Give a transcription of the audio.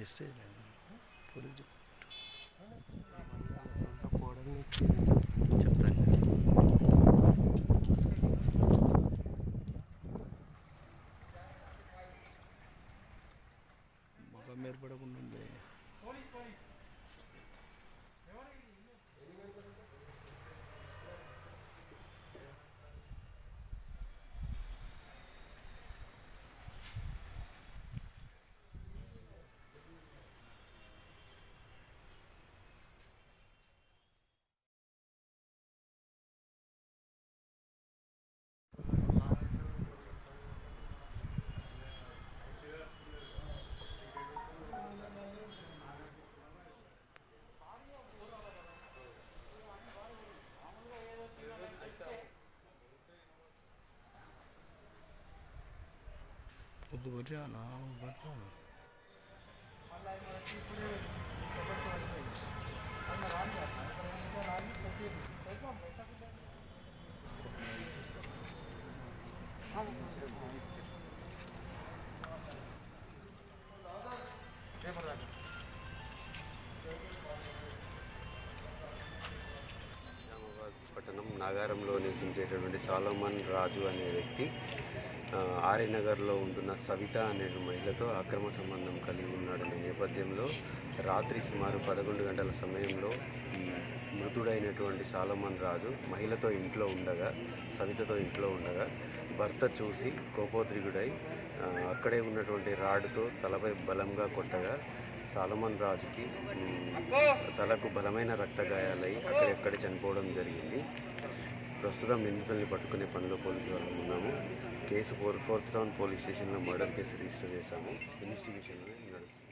వేస్తే చెప్తాను. ముఖం ఏర్పడకుండా ఉంది. ఉద్దురానా పట్టణం నాగారంలో నివసించేటటువంటి సాలోమన్ రాజు అనే వ్యక్తి ఆర్యనగర్లో ఉంటున్న సవిత అనే మహిళతో అక్రమ సంబంధం కలిగి ఉన్నాడనే నేపథ్యంలో రాత్రి సుమారు 11 గంటల సమయంలో ఈ మృతుడైనటువంటి సాలోమన్ రాజు మహిళతో ఇంట్లో ఉండగా, సవితతో ఇంట్లో ఉండగా భర్త చూసి కోపోద్రిగుడై అక్కడే ఉన్నటువంటి రాడ్తో తలపై బలంగా కొట్టగా సాలోమన్ రాజుకి తలకు బలమైన రక్తగాయాలై అక్కడెక్కడ చనిపోవడం జరిగింది. ప్రస్తుతం నిందితుల్ని పట్టుకునే పనిలో పోలీసు వాళ్ళు ఉన్నాము. కేసు 4th టౌన్ పోలీస్ స్టేషన్లో మర్డర్ కేసు రిజిస్టర్ చేశాము. ఇన్వెస్టిగేషన్ నడుస్తుంది.